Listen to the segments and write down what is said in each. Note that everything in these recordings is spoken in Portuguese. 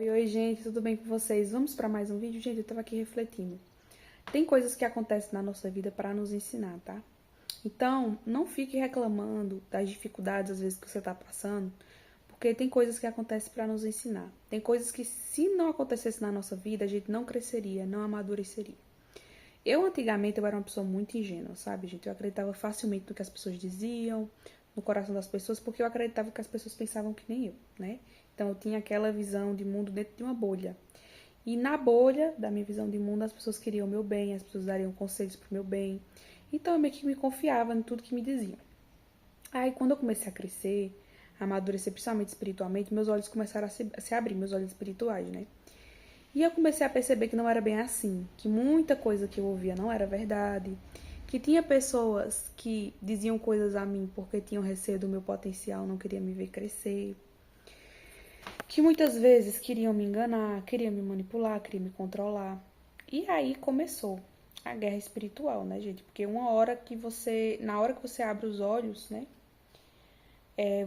Oi, gente, tudo bem com vocês? Vamos para mais um vídeo? Gente, eu tava aqui refletindo. Tem coisas que acontecem na nossa vida para nos ensinar, tá? Então, não fique reclamando das dificuldades às vezes que você tá passando, porque tem coisas que acontecem para nos ensinar. Tem coisas que se não acontecesse na nossa vida, a gente não cresceria, não amadureceria. Antigamente, eu era uma pessoa muito ingênua, sabe, gente? Eu acreditava facilmente no que as pessoas diziam, no coração das pessoas, porque eu acreditava que as pessoas pensavam que nem eu, né? Então, eu tinha aquela visão de mundo dentro de uma bolha. E na bolha da minha visão de mundo, as pessoas queriam o meu bem, as pessoas dariam conselhos pro meu bem. Então, eu meio que me confiava em tudo que me diziam. Aí, quando eu comecei a crescer, a amadurecer, principalmente espiritualmente, meus olhos começaram a se abrir, meus olhos espirituais, né? E eu comecei a perceber que não era bem assim, que muita coisa que eu ouvia não era verdade, que tinha pessoas que diziam coisas a mim porque tinham receio do meu potencial, não queriam me ver crescer, que muitas vezes queriam me enganar, queriam me manipular, queriam me controlar. E aí começou a guerra espiritual, né, gente? Porque na hora que você abre os olhos, né,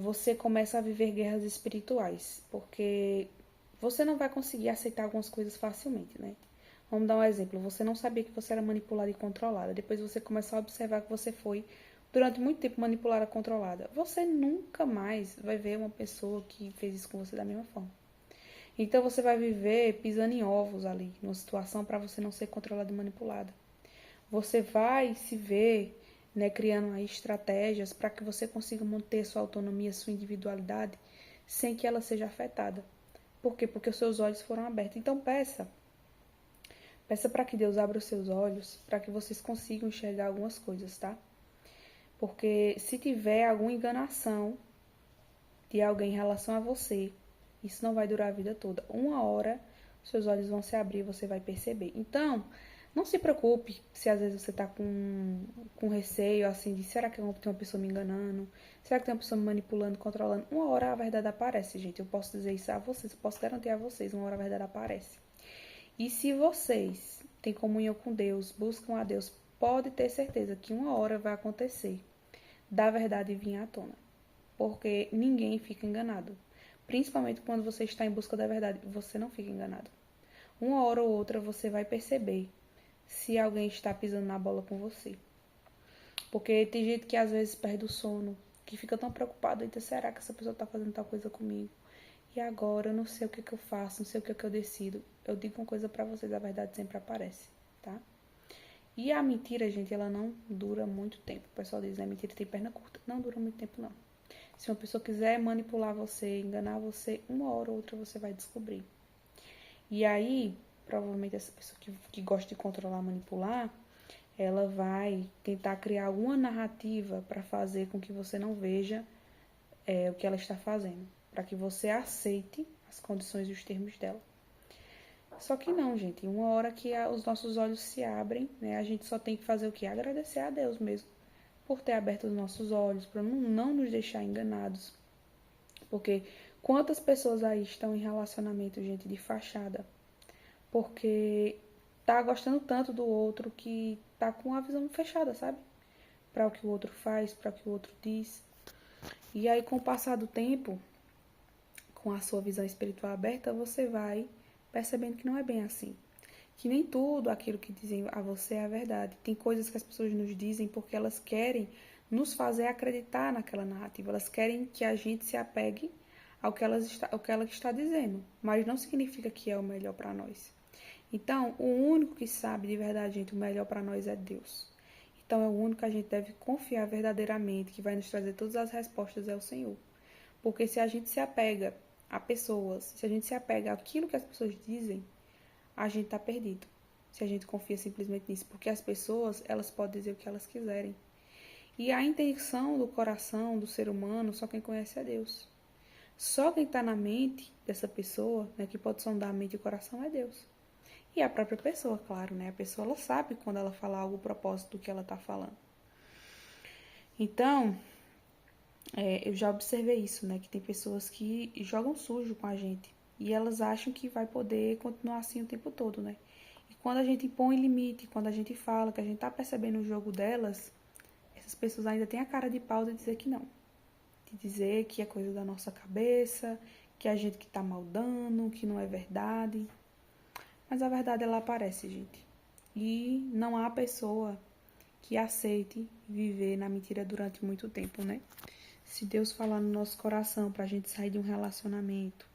você começa a viver guerras espirituais, porque você não vai conseguir aceitar algumas coisas facilmente, né? Vamos dar um exemplo. Você não sabia que você era manipulada e controlada. Depois você começou a observar que você foi, durante muito tempo, manipulada e controlada. Você nunca mais vai ver uma pessoa que fez isso com você da mesma forma. Então você vai viver pisando em ovos ali, numa situação para você não ser controlada e manipulada. Você vai se ver, né, criando aí estratégias para que você consiga manter sua autonomia, sua individualidade, sem que ela seja afetada. Por quê? Porque os seus olhos foram abertos. Então peça para que Deus abra os seus olhos, para que vocês consigam enxergar algumas coisas, tá? Porque se tiver alguma enganação de alguém em relação a você, isso não vai durar a vida toda. Uma hora, seus olhos vão se abrir e você vai perceber. Então, não se preocupe se às vezes você tá com receio, assim, de será que tem uma pessoa me enganando? Será que tem uma pessoa me manipulando, controlando? Uma hora a verdade aparece, gente. Eu posso dizer isso a vocês, eu posso garantir a vocês, uma hora a verdade aparece. E se vocês têm comunhão com Deus, buscam a Deus, pode ter certeza que uma hora vai acontecer da verdade vir à tona. Porque ninguém fica enganado. Principalmente quando você está em busca da verdade, você não fica enganado. Uma hora ou outra você vai perceber se alguém está pisando na bola com você. Porque tem gente que às vezes perde o sono, que fica tão preocupado, eita, será que essa pessoa está fazendo tal coisa comigo? E agora eu não sei o que eu faço, não sei o que eu decido. Eu digo uma coisa pra vocês, a verdade sempre aparece, tá? E a mentira, gente, ela não dura muito tempo. O pessoal diz, né, mentira tem perna curta. Não dura muito tempo, não. Se uma pessoa quiser manipular você, enganar você, uma hora ou outra você vai descobrir. E aí, provavelmente essa pessoa que gosta de controlar, manipular, ela vai tentar criar alguma narrativa para fazer com que você não veja o que ela está fazendo, para que você aceite as condições e os termos dela. Só que não, gente, uma hora que os nossos olhos se abrem, né, a gente só tem que fazer o quê? Agradecer a Deus mesmo por ter aberto os nossos olhos, para não nos deixar enganados. Porque quantas pessoas aí estão em relacionamento, gente, de fachada, porque tá gostando tanto do outro que tá com a visão fechada, sabe? Para o que o outro faz, para o que o outro diz. E aí, com o passar do tempo, com a sua visão espiritual aberta, você vai percebendo que não é bem assim. Que nem tudo aquilo que dizem a você é a verdade. Tem coisas que as pessoas nos dizem porque elas querem nos fazer acreditar naquela narrativa. Elas querem que a gente se apegue ao que ela está dizendo. Mas não significa que é o melhor para nós. Então, o único que sabe de verdade, gente, o melhor para nós é Deus. Então, é o único que a gente deve confiar verdadeiramente, que vai nos trazer todas as respostas, é o Senhor. Porque se a gente se apega a pessoas, se a gente se apega àquilo que as pessoas dizem, a gente tá perdido. Se a gente confia simplesmente nisso. Porque as pessoas, elas podem dizer o que elas quiserem. E a intenção do coração do ser humano, só quem conhece é Deus. Só quem está na mente dessa pessoa, né, que pode sondar a mente e o coração, é Deus. E a própria pessoa, claro, né? A pessoa, ela sabe quando ela fala algo, o propósito do que ela está falando. Então, eu já observei isso, né? Que tem pessoas que jogam sujo com a gente. E elas acham que vai poder continuar assim o tempo todo, né? E quando a gente impõe limite, quando a gente fala que a gente tá percebendo o jogo delas, essas pessoas ainda têm a cara de pau de dizer que não. De dizer que é coisa da nossa cabeça, que a gente que tá maldando, que não é verdade. Mas a verdade ela aparece, gente. E não há pessoa que aceite viver na mentira durante muito tempo, né? Se Deus falar no nosso coração pra gente sair de um relacionamento,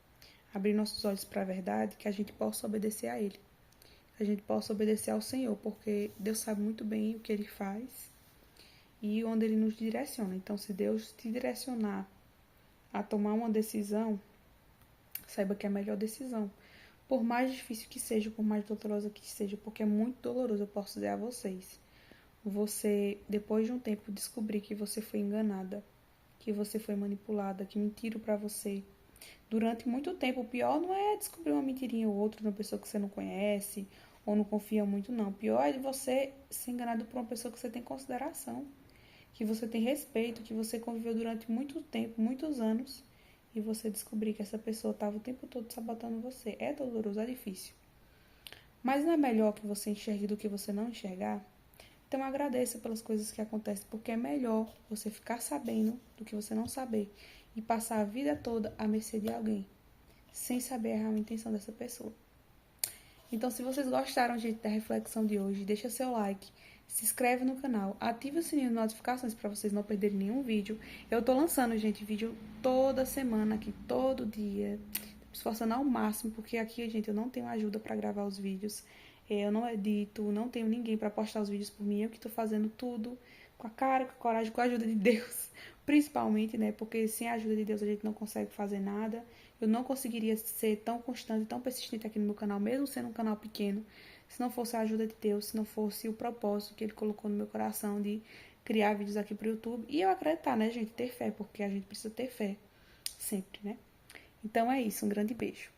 abrir nossos olhos para a verdade, que a gente possa obedecer a Ele. Que a gente possa obedecer ao Senhor, porque Deus sabe muito bem o que Ele faz e onde Ele nos direciona. Então, se Deus te direcionar a tomar uma decisão, saiba que é a melhor decisão. Por mais difícil que seja, por mais dolorosa que seja, porque é muito doloroso, eu posso dizer a vocês. Você, depois de um tempo, descobrir que você foi enganada, que você foi manipulada, que mentiram pra você. Durante muito tempo, o pior não é descobrir uma mentirinha ou outra de uma pessoa que você não conhece ou não confia muito, não. O pior é de você ser enganado por uma pessoa que você tem consideração, que você tem respeito, que você conviveu durante muito tempo, muitos anos, e você descobrir que essa pessoa estava o tempo todo sabotando você. É doloroso, é difícil. Mas não é melhor que você enxergue do que você não enxergar? Então agradeça pelas coisas que acontecem, porque é melhor você ficar sabendo do que você não saber e passar a vida toda à mercê de alguém, sem saber a real intenção dessa pessoa. Então, se vocês gostaram, gente, da reflexão de hoje, deixa seu like, se inscreve no canal, ativa o sininho de notificações para vocês não perderem nenhum vídeo. Eu tô lançando, gente, vídeo toda semana aqui, todo dia, me esforçando ao máximo, porque aqui, gente, eu não tenho ajuda para gravar os vídeos. Eu não edito, não tenho ninguém para postar os vídeos por mim, eu que tô fazendo tudo com a cara, com a coragem, com a ajuda de Deus, principalmente, né? Porque sem a ajuda de Deus a gente não consegue fazer nada. Eu não conseguiria ser tão constante, tão persistente aqui no meu canal, mesmo sendo um canal pequeno, se não fosse a ajuda de Deus, se não fosse o propósito que Ele colocou no meu coração de criar vídeos aqui pro YouTube. E eu acreditar, né, gente? Ter fé, porque a gente precisa ter fé sempre, né? Então é isso, um grande beijo.